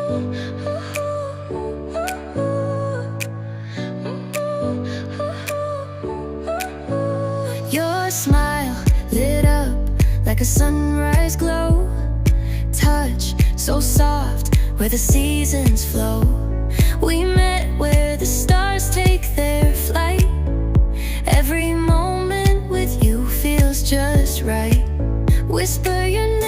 Your smile lit up like a sunrise glow. Touch so soft where the seasons flow. We met where the stars take their flight. Every moment with you feels just right. Whisper your name